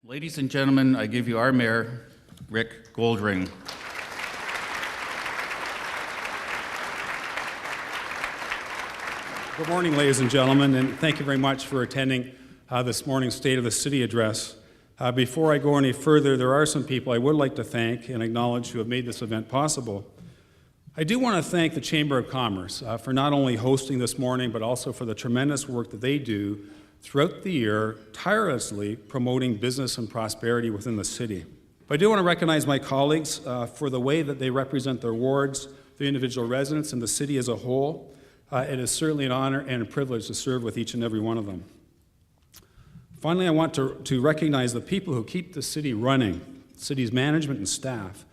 Ladies and gentlemen, I give you our mayor, Rick Goldring. Good morning, ladies and gentlemen, and thank you very much for attending this morning's State of the City address. Before I go any further, there are some people I would like to thank and acknowledge who have made this event possible. I do want to thank the Chamber of Commerce for not only hosting this morning, but also for the tremendous work that they do throughout the year, tirelessly promoting business and prosperity within the city. But I do want to recognize my colleagues for the way that they represent their wards, the individual residents, and the city as a whole. It is certainly an honor and a privilege to serve with each and every one of them. Finally, I want to recognize the people who keep the city running, the city's management and staff.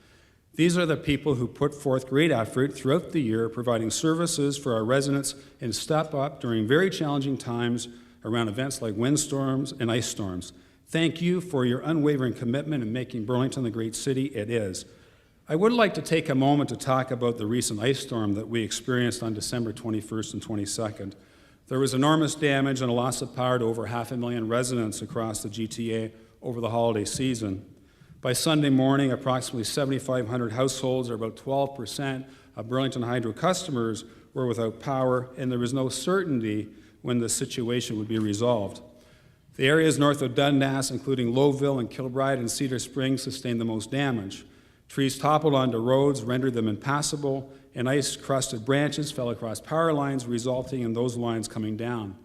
These are the people who put forth great effort throughout the year, providing services for our residents and step up during very challenging times around events like windstorms and ice storms. Thank you for your unwavering commitment in making Burlington the great city it is. I would like to take a moment to talk about the recent ice storm that we experienced on December 21st and 22nd. There was enormous damage and a loss of power to over 500,000 residents across the GTA over the holiday season. By Sunday morning, approximately 7,500 households, or about 12% of Burlington Hydro customers, were without power, and there was no certainty when the situation would be resolved. The areas north of Dundas, including Lowville and Kilbride and Cedar Springs, sustained the most damage. Trees toppled onto roads, rendered them impassable, and ice-crusted branches fell across power lines, resulting in those lines coming down.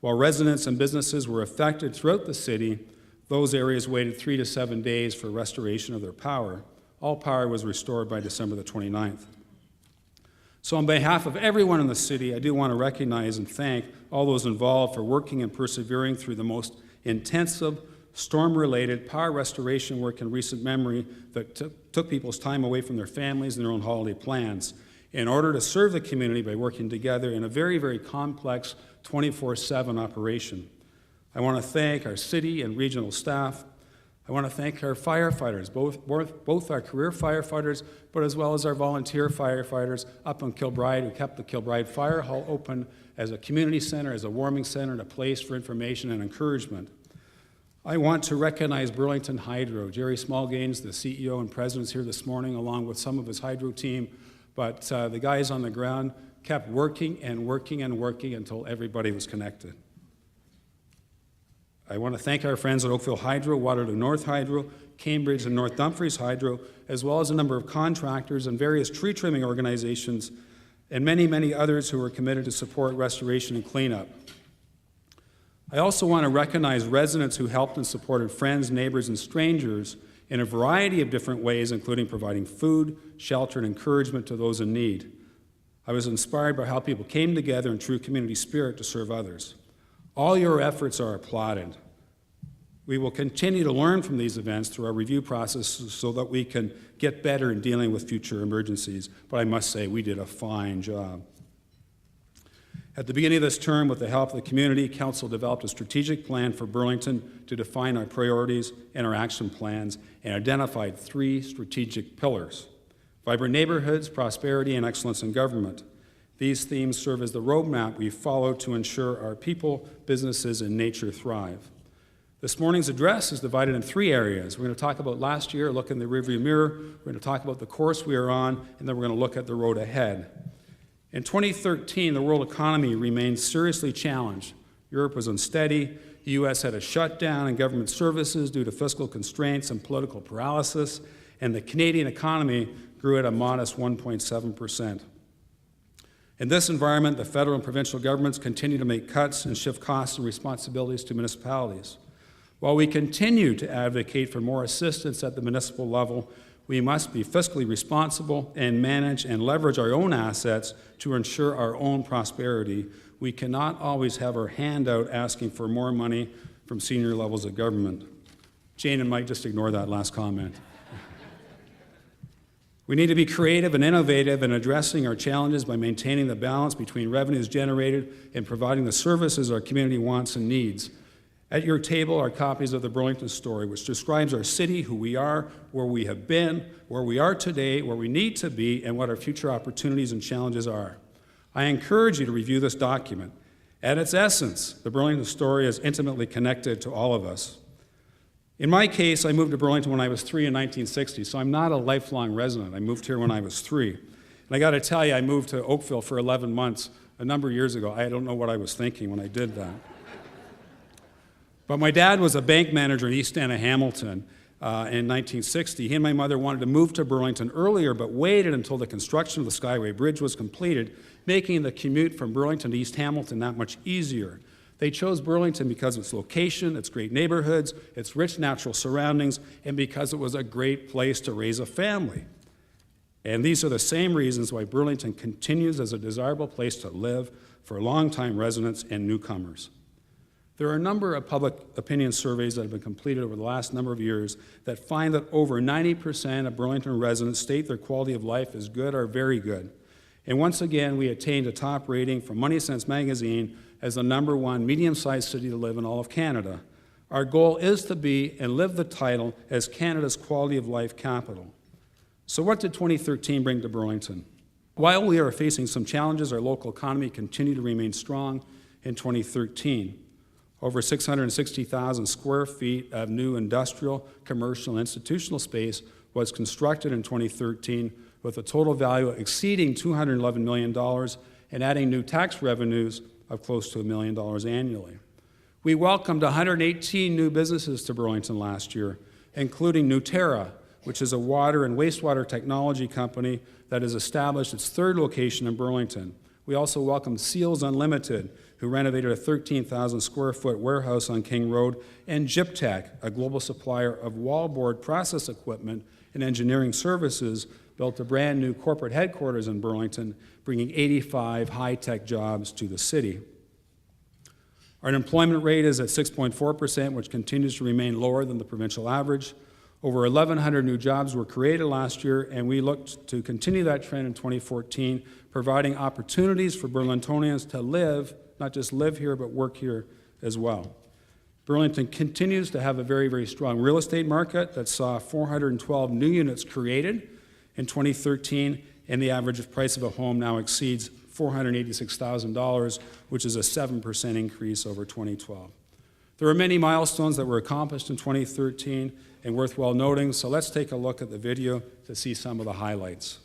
While residents and businesses were affected throughout the city, those areas waited 3 to 7 days for restoration of their power. All power was restored by December the 29th. So on behalf of everyone in the city, I do want to recognize and thank all those involved for working and persevering through the most intensive storm-related power restoration work in recent memory that took people's time away from their families and their own holiday plans in order to serve the community by working together in a very, very complex 24/7 operation. I want to thank our city and regional staff. I want to thank our firefighters, both our career firefighters, but as well as our volunteer firefighters up in Kilbride who kept the Kilbride Fire Hall open as a community center, as a warming center, and a place for information and encouragement. I want to recognize Burlington Hydro. Jerry Smallgains, the CEO and president, is here this morning, along with some of his hydro team, but the guys on the ground kept working and working and working until everybody was connected. I want to thank our friends at Oakville Hydro, Waterloo North Hydro, Cambridge and North Dumfries Hydro, as well as a number of contractors and various tree trimming organizations, and many, many others who are committed to support restoration and cleanup. I also want to recognize residents who helped and supported friends, neighbors, and strangers in a variety of different ways, including providing food, shelter, and encouragement to those in need. I was inspired by how people came together in true community spirit to serve others. All your efforts are applauded. We will continue to learn from these events through our review process so that we can get better in dealing with future emergencies, but I must say we did a fine job. At the beginning of this term, with the help of the community, Council developed a strategic plan for Burlington to define our priorities and our action plans and identified 3 strategic pillars: vibrant neighborhoods, prosperity, and excellence in government. These themes serve as the roadmap we follow to ensure our people, businesses, and nature thrive. This morning's address is divided in 3 areas. We're going to talk about last year, look in the rearview mirror, we're going to talk about the course we are on, and then we're going to look at the road ahead. In 2013, the world economy remained seriously challenged. Europe was unsteady, the U.S. had a shutdown in government services due to fiscal constraints and political paralysis, and the Canadian economy grew at a modest 1.7%. In this environment, the federal and provincial governments continue to make cuts and shift costs and responsibilities to municipalities. While we continue to advocate for more assistance at the municipal level, we must be fiscally responsible and manage and leverage our own assets to ensure our own prosperity. We cannot always have our hand out asking for more money from senior levels of government. Jane and Mike, just ignore that last comment. We need to be creative and innovative in addressing our challenges by maintaining the balance between revenues generated and providing the services our community wants and needs. At your table are copies of the Burlington Story, which describes our city, who we are, where we have been, where we are today, where we need to be, and what our future opportunities and challenges are. I encourage you to review this document. At its essence, the Burlington Story is intimately connected to all of us. In my case, I moved to Burlington when I was 3 in 1960, so I'm not a lifelong resident. I moved here when I was 3. And I got to tell you, I moved to Oakville for 11 months a number of years ago. I don't know what I was thinking when I did that. But my dad was a bank manager in East End of Hamilton in 1960. He and my mother wanted to move to Burlington earlier, but waited until the construction of the Skyway Bridge was completed, making the commute from Burlington to East Hamilton that much easier. They chose Burlington because of its location, its great neighborhoods, its rich natural surroundings, and because it was a great place to raise a family. And these are the same reasons why Burlington continues as a desirable place to live for longtime residents and newcomers. There are a number of public opinion surveys that have been completed over the last number of years that find that over 90% of Burlington residents state their quality of life is good or very good. And once again, we attained a top rating from Money Sense magazine as the #1 medium-sized city to live in all of Canada. Our goal is to be and live the title as Canada's quality of life capital. So what did 2013 bring to Burlington? While we are facing some challenges, our local economy continued to remain strong in 2013. Over 660,000 square feet of new industrial, commercial, and institutional space was constructed in 2013, with a total value exceeding $211 million and adding new tax revenues of close to $1 million annually. We welcomed 118 new businesses to Burlington last year, including Nuterra, which is a water and wastewater technology company that has established its 3rd location in Burlington. We also welcomed Seals Unlimited, who renovated a 13,000 square foot warehouse on King Road, and Gyptech, a global supplier of wallboard process equipment and engineering services, built a brand new corporate headquarters in Burlington, bringing 85 high-tech jobs to the city. Our unemployment rate is at 6.4%, which continues to remain lower than the provincial average. Over 1,100 new jobs were created last year, and we look to continue that trend in 2014, providing opportunities for Burlingtonians to live, not just live here, but work here as well. Burlington continues to have a very, very strong real estate market that saw 412 new units created in 2013, and the average price of a home now exceeds $486,000, which is a 7% increase over 2012. There were many milestones that were accomplished in 2013 and worthwhile noting, so let's take a look at the video to see some of the highlights.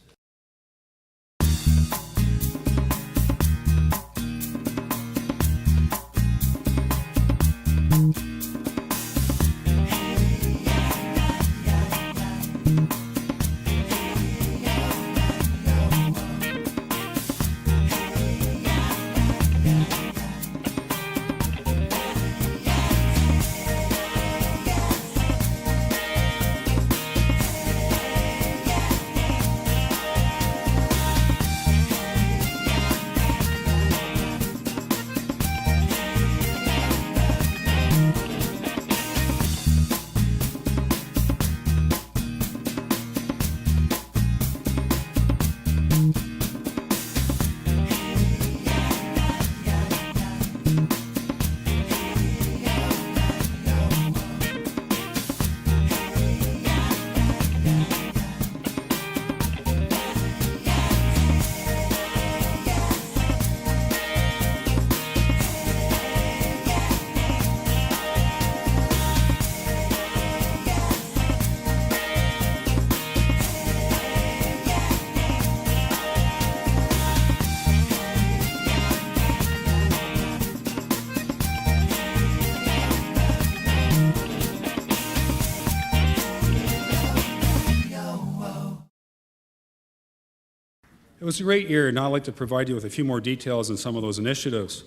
It was a great year, and I'd like to provide you with a few more details on some of those initiatives.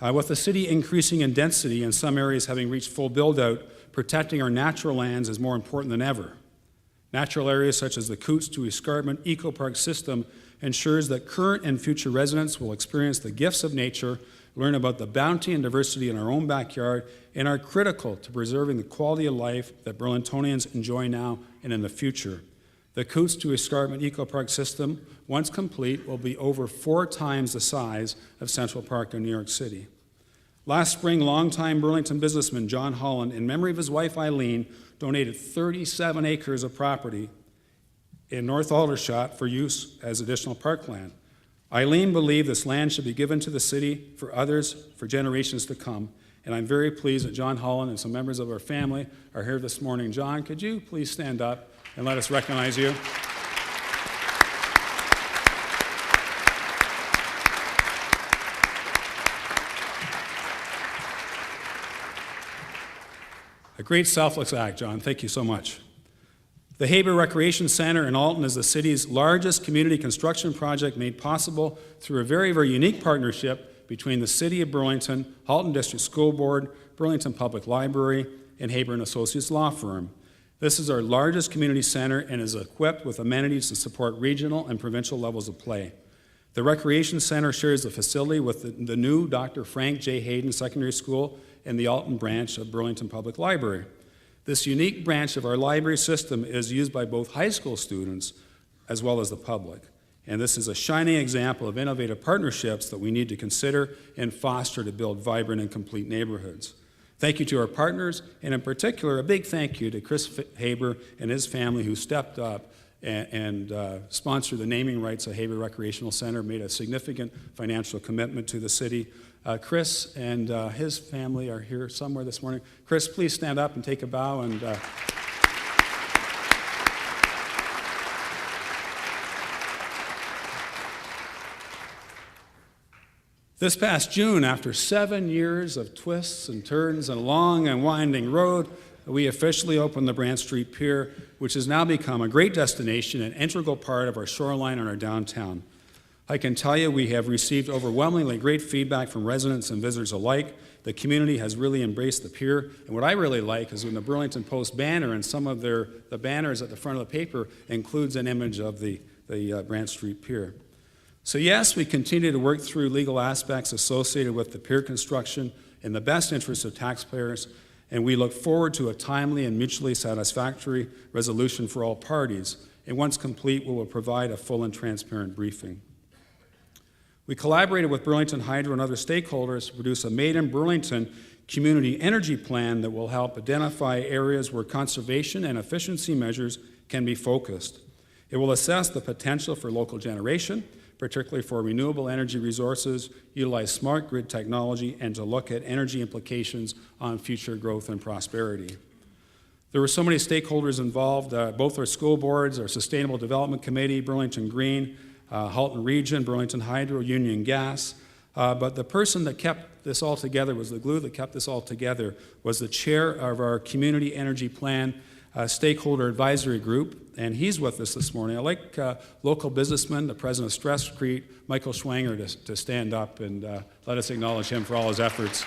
With the city increasing in density and some areas having reached full build-out, protecting our natural lands is more important than ever. Natural areas such as the Coots to Escarpment Eco Park system ensures that current and future residents will experience the gifts of nature, learn about the bounty and diversity in our own backyard, and are critical to preserving the quality of life that Burlingtonians enjoy now and in the future. The Coots to Escarpment Eco Park system, once complete, will be over 4 times the size of Central Park in New York City. Last spring, longtime Burlington businessman John Holland, in memory of his wife Eileen, donated 37 acres of property in North Aldershot for use as additional parkland. Eileen believed this land should be given to the city for others for generations to come, and I'm very pleased that John Holland and some members of our family are here this morning. John, could you please stand up and let us recognize you? A great selfless act, John. Thank you so much. The Haber Recreation Center in Alton is the city's largest community construction project made possible through a very, very unique partnership between the City of Burlington, Halton District School Board, Burlington Public Library, and Haber and Associates Law Firm. This is our largest community center and is equipped with amenities to support regional and provincial levels of play. The Recreation Center shares the facility with the new Dr. Frank J. Hayden Secondary School and the Alton branch of Burlington Public Library. This unique branch of our library system is used by both high school students as well as the public. And this is a shining example of innovative partnerships that we need to consider and foster to build vibrant and complete neighborhoods. Thank you to our partners, and in particular, a big thank you to Chris Haber and his family who stepped up and sponsored the naming rights of Haber Recreational Center, made a significant financial commitment to the city. Chris and his family are here somewhere this morning. Chris, please stand up and take a bow. And this past June, after 7 years of twists and turns and a long and winding road, we officially opened the Brant Street Pier, which has now become a great destination and integral part of our shoreline and our downtown. I can tell you we have received overwhelmingly great feedback from residents and visitors alike. The community has really embraced the pier, and what I really like is when the Burlington Post banner and some of the banners at the front of the paper includes an image of the Brant Street Pier. So yes, we continue to work through legal aspects associated with the pier construction in the best interest of taxpayers, and we look forward to a timely and mutually satisfactory resolution for all parties. And once complete, we will provide a full and transparent briefing. We collaborated with Burlington Hydro and other stakeholders to produce a Made in Burlington community energy plan that will help identify areas where conservation and efficiency measures can be focused. It will assess the potential for local generation, particularly for renewable energy resources, utilize smart grid technology, and to look at energy implications on future growth and prosperity. There were so many stakeholders involved, both our school boards, our Sustainable Development Committee, Burlington Green, Halton Region, Burlington Hydro, Union Gas, but the person that kept this all together, was the glue that kept this all together, was the chair of our Community Energy Plan Stakeholder Advisory Group, and he's with us this morning. I'd like local businessman, the president of Stress Street, Michael Schwanger, to stand up and let us acknowledge him for all his efforts.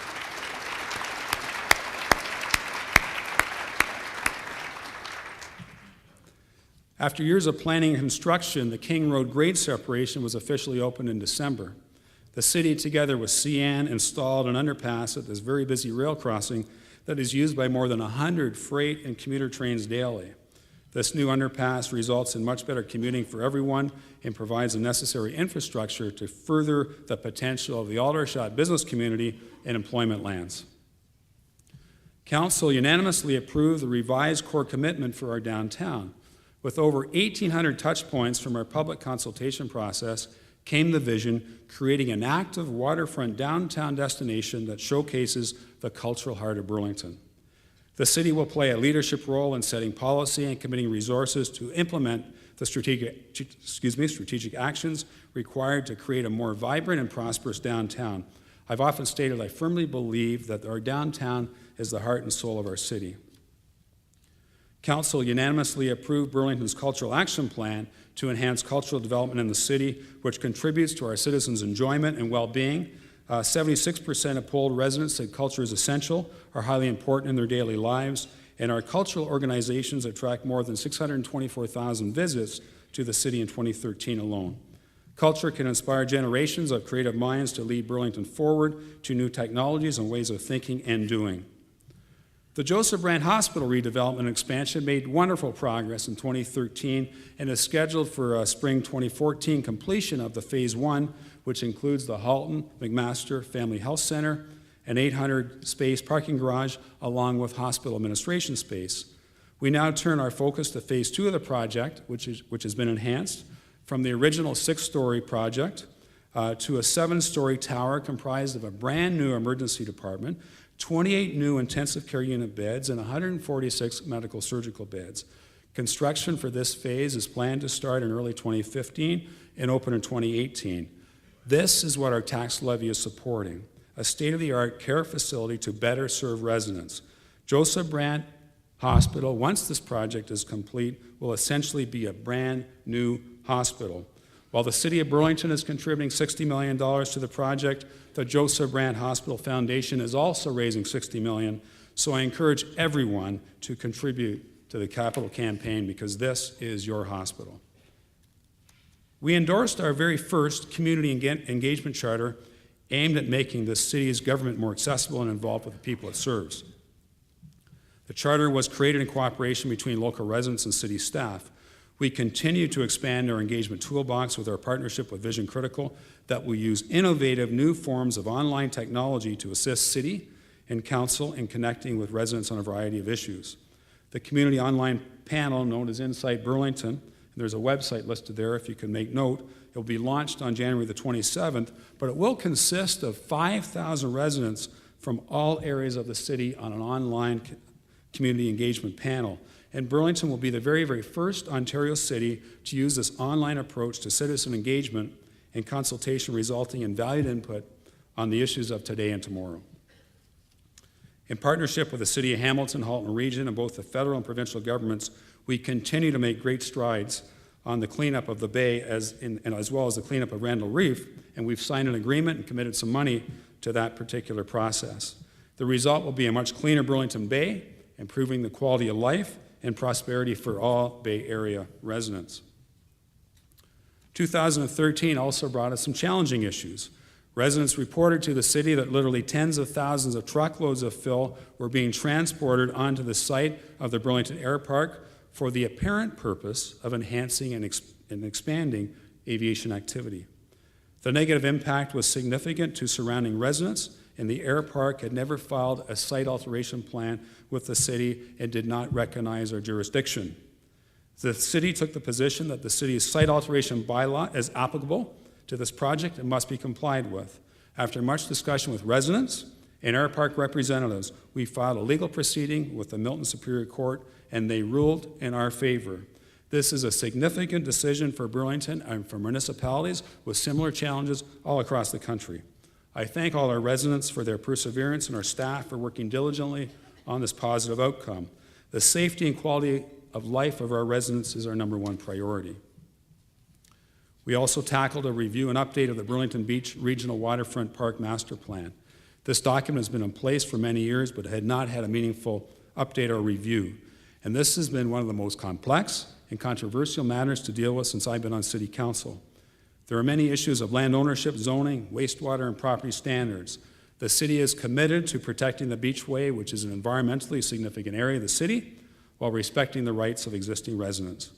After years of planning and construction, the King Road grade separation was officially opened in December. The city, together with CN, installed an underpass at this very busy rail crossing that is used by more than 100 freight and commuter trains daily. This new underpass results in much better commuting for everyone and provides the necessary infrastructure to further the potential of the Aldershot business community and employment lands. Council unanimously approved the revised core commitment for our downtown. With over 1,800 touch points from our public consultation process came the vision, creating an active waterfront downtown destination that showcases the cultural heart of Burlington. The city will play a leadership role in setting policy and committing resources to implement the strategic actions required to create a more vibrant and prosperous downtown. I've often stated I firmly believe that our downtown is the heart and soul of our city. Council unanimously approved Burlington's Cultural Action Plan to enhance cultural development in the city, which contributes to our citizens' enjoyment and well-being. 76% of polled residents said culture is essential or highly important in their daily lives, and our cultural organizations attract more than 624,000 visits to the city in 2013 alone. Culture can inspire generations of creative minds to lead Burlington forward to new technologies and ways of thinking and doing. The Joseph Brant Hospital redevelopment and expansion made wonderful progress in 2013 and is scheduled for spring 2014 completion of the Phase 1, which includes the Halton McMaster Family Health Center, an 800-space parking garage, along with hospital administration space. We now turn our focus to Phase 2 of the project, which has been enhanced from the original 6-story project to a 7-story tower comprised of a brand new emergency department, 28 new intensive care unit beds, and 146 medical surgical beds. Construction for this phase is planned to start in early 2015 and open in 2018. This is what our tax levy is supporting, a state-of-the-art care facility to better serve residents. Joseph Brant Hospital, once this project is complete, will essentially be a brand new hospital. While the City of Burlington is contributing $60 million to the project, the Joseph Brant Hospital Foundation is also raising $60 million, so I encourage everyone to contribute to the capital campaign because this is your hospital. We endorsed our very first community engagement charter aimed at making the city's government more accessible and involved with the people it serves. The charter was created in cooperation between local residents and city staff. We continue to expand our engagement toolbox with our partnership with Vision Critical that will use innovative new forms of online technology to assist city and council in connecting with residents on a variety of issues. The community online panel known as Insight Burlington, and there's a website listed there if you can make note. It will be launched on January the 27th, but it will consist of 5,000 residents from all areas of the city on an online community engagement panel. And Burlington will be the very, very first Ontario city to use this online approach to citizen engagement and consultation, resulting in valued input on the issues of today and tomorrow. In partnership with the City of Hamilton, Halton Region, and both the federal and provincial governments, we continue to make great strides on the cleanup of the Bay as well as the cleanup of Randall Reef, and we've signed an agreement and committed some money to that particular process. The result will be a much cleaner Burlington Bay, improving the quality of life and prosperity for all Bay Area residents. 2013 also brought us some challenging issues. Residents reported to the city that literally tens of thousands of truckloads of fill were being transported onto the site of the Burlington Air Park for the apparent purpose of enhancing and expanding aviation activity. The negative impact was significant to surrounding residents, and the air park had never filed a site alteration plan with the city and did not recognize our jurisdiction. The city took the position that the city's site alteration bylaw is applicable to this project and must be complied with. After much discussion with residents and air park representatives, we filed a legal proceeding with the Milton Superior Court, and they ruled in our favor. This is a significant decision for Burlington and for municipalities with similar challenges all across the country. I thank all our residents for their perseverance and our staff for working diligently on this positive outcome. The safety and quality of life of our residents is our #1 priority. We also tackled a review and update of the Burlington Beach Regional Waterfront Park Master Plan. This document has been in place for many years, but had not had a meaningful update or review. And this has been one of the most complex and controversial matters to deal with since I've been on City Council. There are many issues of land ownership, zoning, wastewater, and property standards. The city is committed to protecting the Beachway, which is an environmentally significant area of the city, while respecting the rights of existing residents.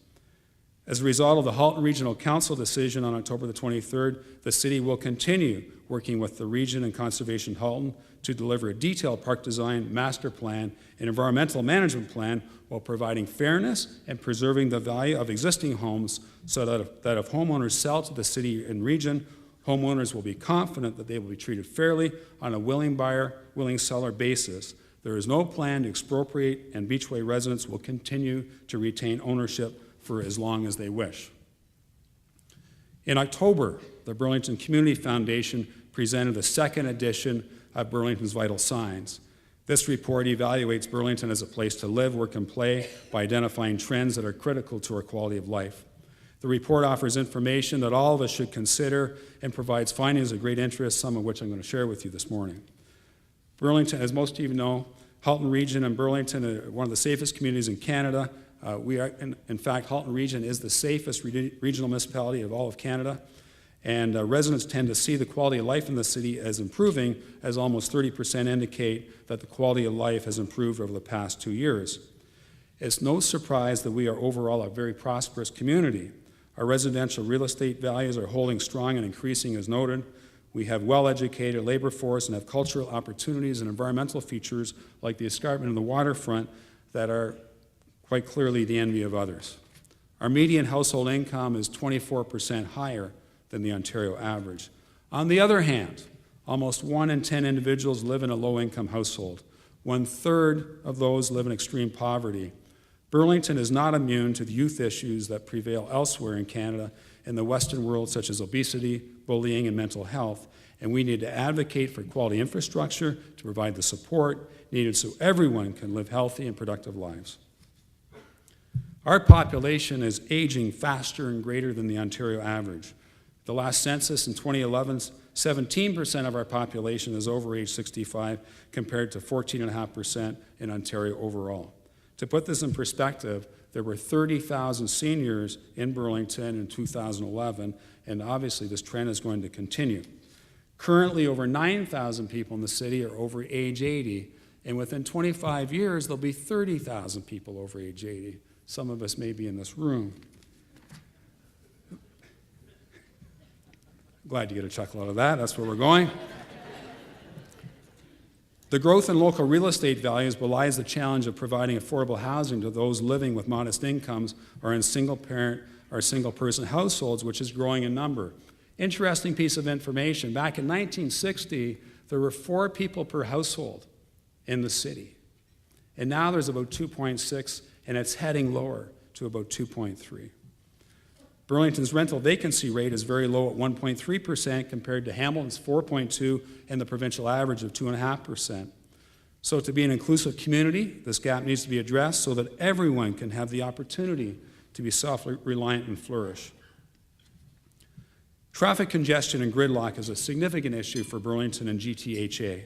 As a result of the Halton Regional Council decision on October the 23rd, the city will continue working with the region and Conservation Halton to deliver a detailed park design, master plan, and environmental management plan while providing fairness and preserving the value of existing homes so that if homeowners sell to the city and region, homeowners will be confident that they will be treated fairly on a willing buyer, willing seller basis. There is no plan to expropriate, and Beachway residents will continue to retain ownership for as long as they wish. In October, the Burlington Community Foundation presented the second edition of Burlington's Vital Signs. This report evaluates Burlington as a place to live, work, and play by identifying trends that are critical to our quality of life. The report offers information that all of us should consider and provides findings of great interest, some of which I'm going to share with you this morning. Burlington, as most of you know, Halton Region and Burlington are one of the safest communities in Canada. In fact, Halton Region is the safest regional municipality of all of Canada, and residents tend to see the quality of life in the city as improving, as almost 30% indicate that the quality of life has improved over the past 2 years. It's no surprise that we are overall a very prosperous community. Our residential real estate values are holding strong and increasing as noted. We have well-educated labor force and have cultural opportunities and environmental features like the escarpment and the waterfront that are quite clearly the envy of others. Our median household income is 24% higher than the Ontario average. On the other hand, Almost 1 in 10 individuals live in a low-income household. 1/3 of those live in extreme poverty. Burlington is not immune to the youth issues that prevail elsewhere in Canada and the Western world, such as obesity, bullying, and mental health, and we need to advocate for quality infrastructure to provide the support needed so everyone can live healthy and productive lives. Our population is aging faster and greater than the Ontario average. The last census in 2011, 17% of our population is over age 65, compared to 14.5% in Ontario overall. To put this in perspective, there were 30,000 seniors in Burlington in 2011, and obviously this trend is going to continue. Currently, over 9,000 people in the city are over age 80, and within 25 years, there'll be 30,000 people over age 80. Some of us may be in this room. Glad to get a chuckle out of that. That's where we're going. The growth in local real estate values belies the challenge of providing affordable housing to those living with modest incomes or in single-parent or single-person households, which is growing in number. Interesting piece of information. Back in 1960, there were 4 people per household in the city. And now there's about 2.6, and it's heading lower to about 2.3. Burlington's rental vacancy rate is very low at 1.3% compared to Hamilton's 4.2% and the provincial average of 2.5%. So to be an inclusive community, this gap needs to be addressed so that everyone can have the opportunity to be self-reliant and flourish. Traffic congestion and gridlock is a significant issue for Burlington and GTHA.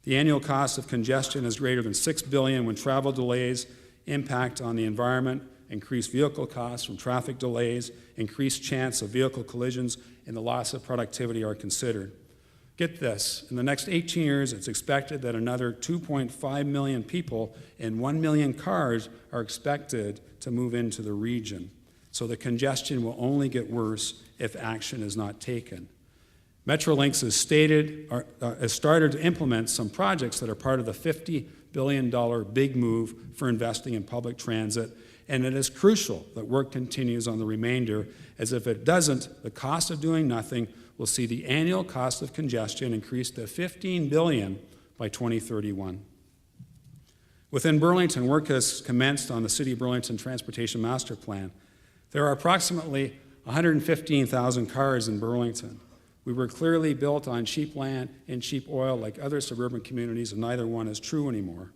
The annual cost of congestion is greater than $6 billion when travel delays, impact on the environment, increased vehicle costs from traffic delays, increased chance of vehicle collisions, and the loss of productivity are considered. Get this, in the next 18 years, it's expected that another 2.5 million people and 1 million cars are expected to move into the region. So the congestion will only get worse if action is not taken. Metrolinx has started to implement some projects that are part of the $50 billion big move for investing in public transit, and it is crucial that work continues on the remainder, as if it doesn't, the cost of doing nothing will see the annual cost of congestion increase to $15 billion by 2031. Within Burlington, work has commenced on the City of Burlington Transportation Master Plan. There are approximately 115,000 cars in Burlington. We were clearly built on cheap land and cheap oil like other suburban communities, and neither one is true anymore.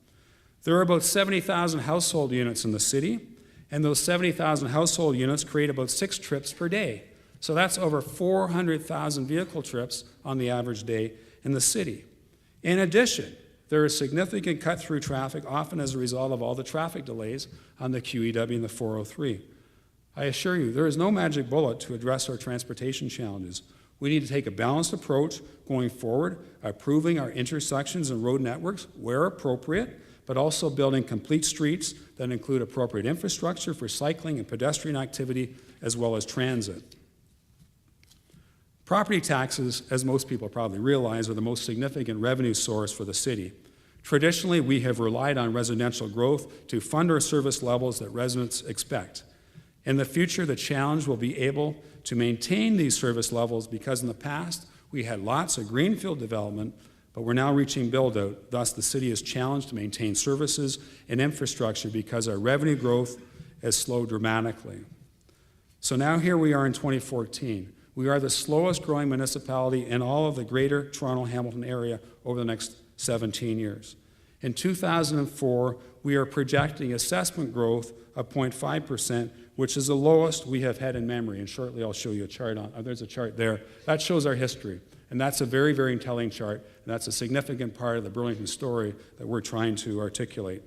There are about 70,000 household units in the city, and those 70,000 household units create about 6 trips per day. So that's over 400,000 vehicle trips on the average day in the city. In addition, there is significant cut-through traffic, often as a result of all the traffic delays on the QEW and the 403. I assure you, there is no magic bullet to address our transportation challenges. We need to take a balanced approach going forward, improving our intersections and road networks where appropriate, but also building complete streets that include appropriate infrastructure for cycling and pedestrian activity, as well as transit. Property taxes, as most people probably realize, are the most significant revenue source for the city. Traditionally, we have relied on residential growth to fund our service levels that residents expect. In the future, the challenge will be able to maintain these service levels because in the past, we had lots of greenfield development, but we're now reaching build-out. Thus, the city is challenged to maintain services and infrastructure because our revenue growth has slowed dramatically. So now here we are in 2014. We are the slowest growing municipality in all of the greater Toronto-Hamilton area over the next 17 years. In 2004, we are projecting assessment growth of 0.5%, which is the lowest we have had in memory. And shortly I'll show you a chart on, there's a chart there. That shows our history. And that's a very, very telling chart. And that's a significant part of the Burlington story that we're trying to articulate.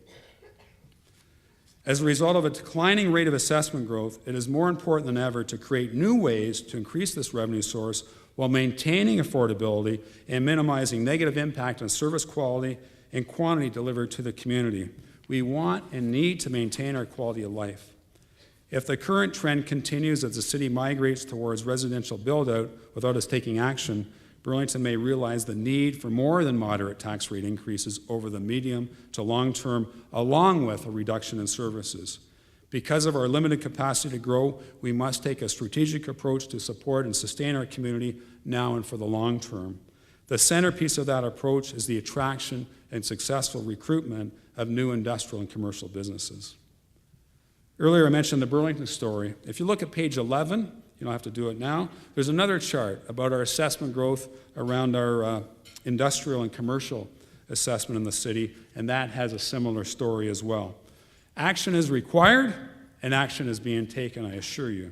As a result of a declining rate of assessment growth, it is more important than ever to create new ways to increase this revenue source while maintaining affordability and minimizing negative impact on service quality and quantity delivered to the community. We want and need to maintain our quality of life. If the current trend continues as the city migrates towards residential build-out without us taking action, Burlington may realize the need for more than moderate tax rate increases over the medium to long term, along with a reduction in services. Because of our limited capacity to grow, we must take a strategic approach to support and sustain our community now and for the long term. The centerpiece of that approach is the attraction and successful recruitment of new industrial and commercial businesses. Earlier I mentioned the Burlington story. If you look at page 11, you don't have to do it now, there's another chart about our assessment growth around our industrial and commercial assessment in the city, and that has a similar story as well. Action is required, and action is being taken, I assure you.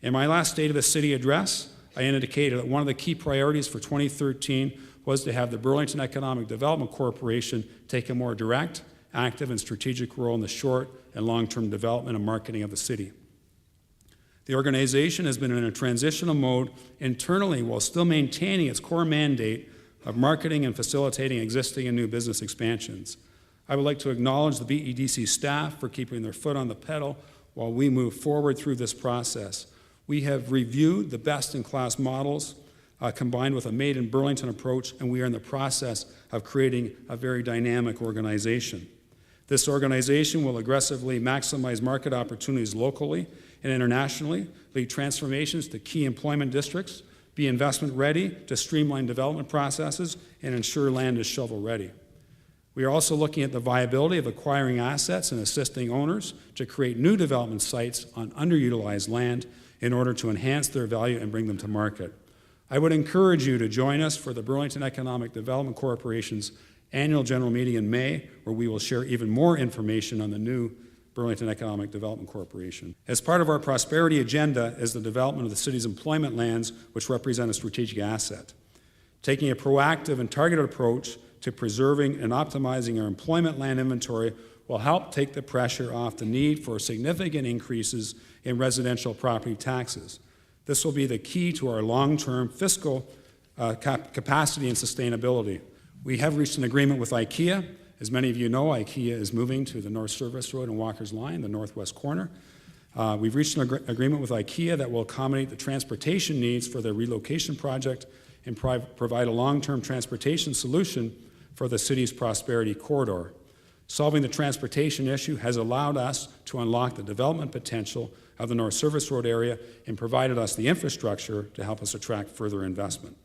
In my last State of the City address, I indicated that one of the key priorities for 2013 was to have the Burlington Economic Development Corporation take a more direct, active, and strategic role in the short and long-term development and marketing of the city. The organization has been in a transitional mode internally while still maintaining its core mandate of marketing and facilitating existing and new business expansions. I would like to acknowledge the BEDC staff for keeping their foot on the pedal while we move forward through this process. We have reviewed the best-in-class models combined with a made-in-Burlington approach, and we are in the process of creating a very dynamic organization. This organization will aggressively maximize market opportunities locally and internationally, lead transformations to key employment districts, be investment ready to streamline development processes, and ensure land is shovel ready. We are also looking at the viability of acquiring assets and assisting owners to create new development sites on underutilized land in order to enhance their value and bring them to market. I would encourage you to join us for the Burlington Economic Development Corporation's annual general meeting in May, where we will share even more information on the new Burlington Economic Development Corporation. As part of our prosperity agenda is the development of the city's employment lands, which represent a strategic asset. Taking a proactive and targeted approach to preserving and optimizing our employment land inventory will help take the pressure off the need for significant increases in residential property taxes. This will be the key to our long-term fiscal capacity and sustainability. We have reached an agreement with IKEA. As many of you know, IKEA is moving to the North Service Road and Walker's Line, the northwest corner. We've reached an agreement with IKEA that will accommodate the transportation needs for their relocation project and provide a long-term transportation solution for the city's prosperity corridor. Solving the transportation issue has allowed us to unlock the development potential of the North Service Road area and provided us the infrastructure to help us attract further investment.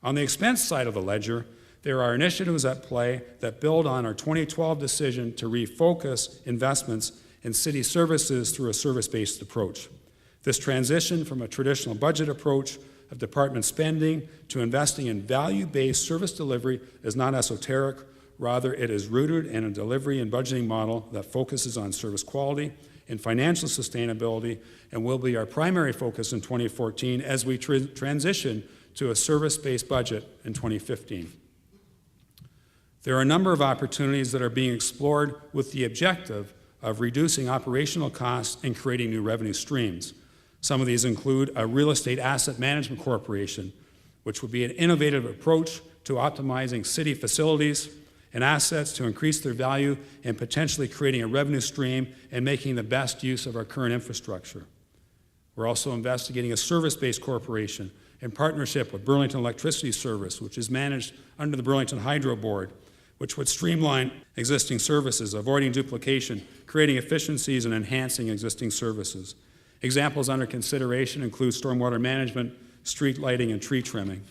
On the expense side of the ledger, there are initiatives at play that build on our 2012 decision to refocus investments in city services through a service-based approach. This transition from a traditional budget approach of department spending to investing in value-based service delivery is not esoteric. Rather, it is rooted in a delivery and budgeting model that focuses on service quality and financial sustainability, and will be our primary focus in 2014 as we transition to a service-based budget in 2015. There are a number of opportunities that are being explored with the objective of reducing operational costs and creating new revenue streams. Some of these include a real estate asset management corporation, which would be an innovative approach to optimizing city facilities and assets to increase their value and potentially creating a revenue stream and making the best use of our current infrastructure. We're also investigating a service-based corporation in partnership with Burlington Electricity Service, which is managed under the Burlington Hydro Board, which would streamline existing services, avoiding duplication, creating efficiencies, and enhancing existing services. Examples under consideration include stormwater management, street lighting, and tree trimming.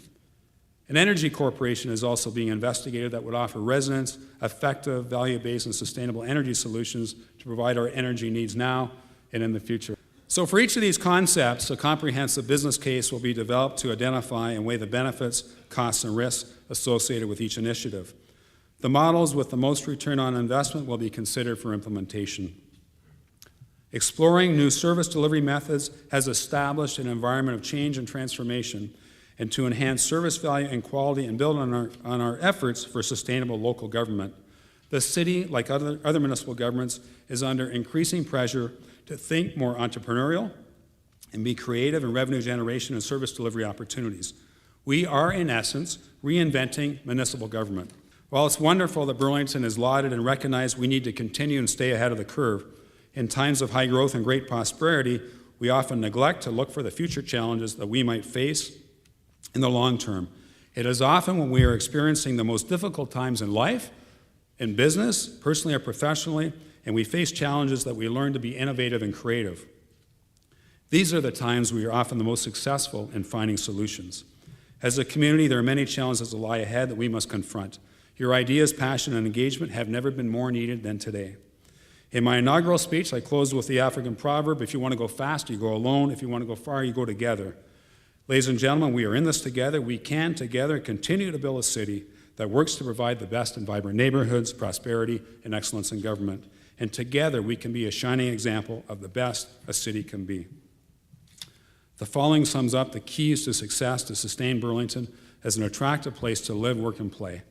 An energy corporation is also being investigated that would offer residents effective, value-based, and sustainable energy solutions to provide our energy needs now and in the future. So for each of these concepts, a comprehensive business case will be developed to identify and weigh the benefits, costs, and risks associated with each initiative. The models with the most return on investment will be considered for implementation. Exploring new service delivery methods has established an environment of change and transformation, and to enhance service value and quality and build on our efforts for sustainable local government. The city, like other municipal governments, is under increasing pressure to think more entrepreneurial and be creative in revenue generation and service delivery opportunities. We are, in essence, reinventing municipal government. While it's wonderful that Burlington is lauded and recognized, we need to continue and stay ahead of the curve. In times of high growth and great prosperity, we often neglect to look for the future challenges that we might face in the long term. It is often when we are experiencing the most difficult times in life, in business, personally or professionally, and we face challenges that we learn to be innovative and creative. These are the times we are often the most successful in finding solutions. As a community, there are many challenges that lie ahead that we must confront. Your ideas, passion, and engagement have never been more needed than today. In my inaugural speech, I closed with the African proverb, if you want to go fast, you go alone. If you want to go far, you go together. Ladies and gentlemen, we are in this together. We can together continue to build a city that works to provide the best in vibrant neighborhoods, prosperity, and excellence in government. And together, we can be a shining example of the best a city can be. The following sums up the keys to success to sustain Burlington as an attractive place to live, work, and play.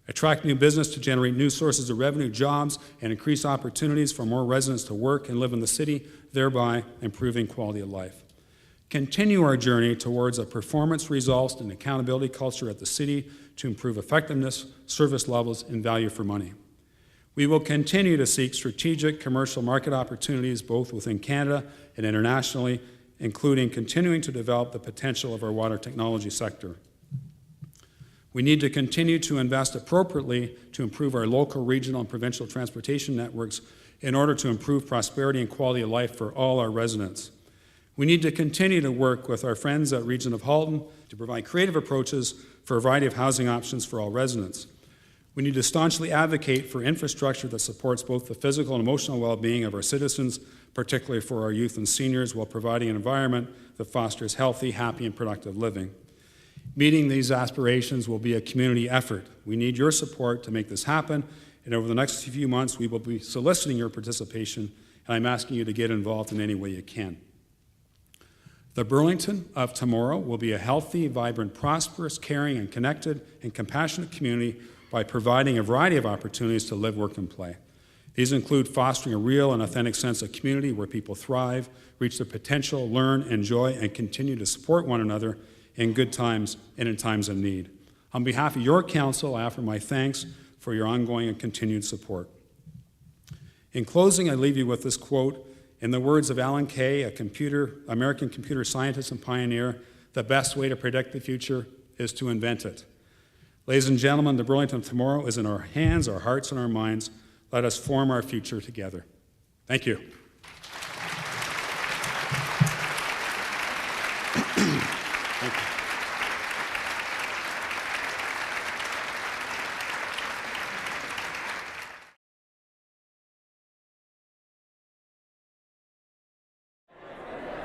Attract new business to generate new sources of revenue, jobs, and increase opportunities for more residents to work and live in the city, thereby improving quality of life. Continue our journey towards a performance, results, and accountability culture at the city to improve effectiveness, service levels, and value for money. We will continue to seek strategic commercial market opportunities both within Canada and internationally, including continuing to develop the potential of our water technology sector. We need to continue to invest appropriately to improve our local, regional, and provincial transportation networks in order to improve prosperity and quality of life for all our residents. We need to continue to work with our friends at Region of Halton to provide creative approaches for a variety of housing options for all residents. We need to staunchly advocate for infrastructure that supports both the physical and emotional well-being of our citizens, particularly for our youth and seniors, while providing an environment that fosters healthy, happy, and productive living. Meeting these aspirations will be a community effort. We need your support to make this happen, and over the next few months, we will be soliciting your participation, and I'm asking you to get involved in any way you can. The Burlington of tomorrow will be a healthy, vibrant, prosperous, caring, and connected and compassionate community by providing a variety of opportunities to live, work, and play. These include fostering a real and authentic sense of community where people thrive, reach their potential, learn, enjoy, and continue to support one another in good times and in times of need. On behalf of your council, I offer my thanks for your ongoing and continued support. In closing, I leave you with this quote. In the words of Alan Kay, American computer scientist and pioneer, the best way to predict the future is to invent it. Ladies and gentlemen, the Burlington of tomorrow is in our hands, our hearts, and our minds. Let us form our future together. Thank you.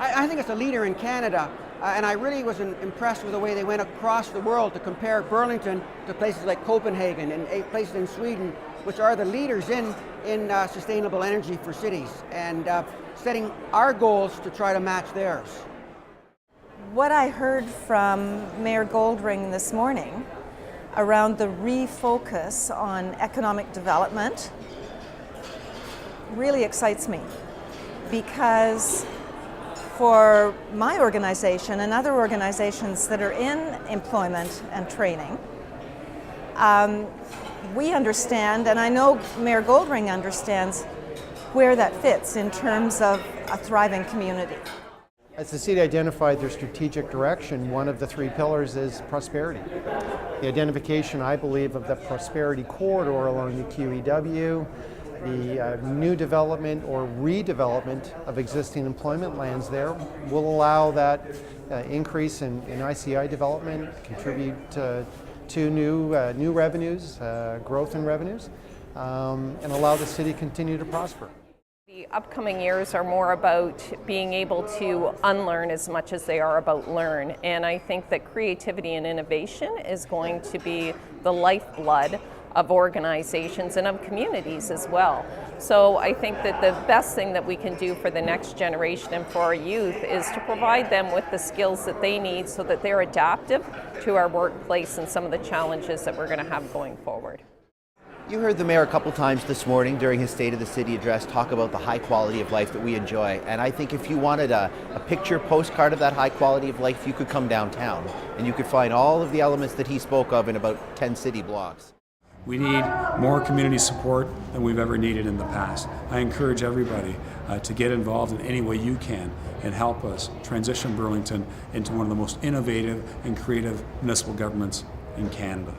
I think it's a leader in Canada, and I really was impressed with the way they went across the world to compare Burlington to places like Copenhagen and places in Sweden, which are the leaders in sustainable energy for cities, and setting our goals to try to match theirs. What I heard from Mayor Goldring this morning around the refocus on economic development really excites me, because for my organization and other organizations that are in employment and training, we understand, and I know Mayor Goldring understands, where that fits in terms of a thriving community. As the city identified their strategic direction, one of the three pillars is prosperity. The identification, I believe, of the prosperity corridor along the QEW, the new development or redevelopment of existing employment lands there will allow that increase in ICI development, contribute to new revenues, growth in revenues, and allow the city to continue to prosper. The upcoming years are more about being able to unlearn as much as they are about learn, and I think that creativity and innovation is going to be the lifeblood of organizations and of communities as well. So I think that the best thing that we can do for the next generation and for our youth is to provide them with the skills that they need so that they're adaptive to our workplace and some of the challenges that we're going to have going forward. You heard the mayor a couple times this morning during his State of the City address talk about the high quality of life that we enjoy, and I think if you wanted a picture postcard of that high quality of life, you could come downtown and you could find all of the elements that he spoke of in about 10 city blocks. We need more community support than we've ever needed in the past. I encourage everybody to get involved in any way you can and help us transition Burlington into one of the most innovative and creative municipal governments in Canada.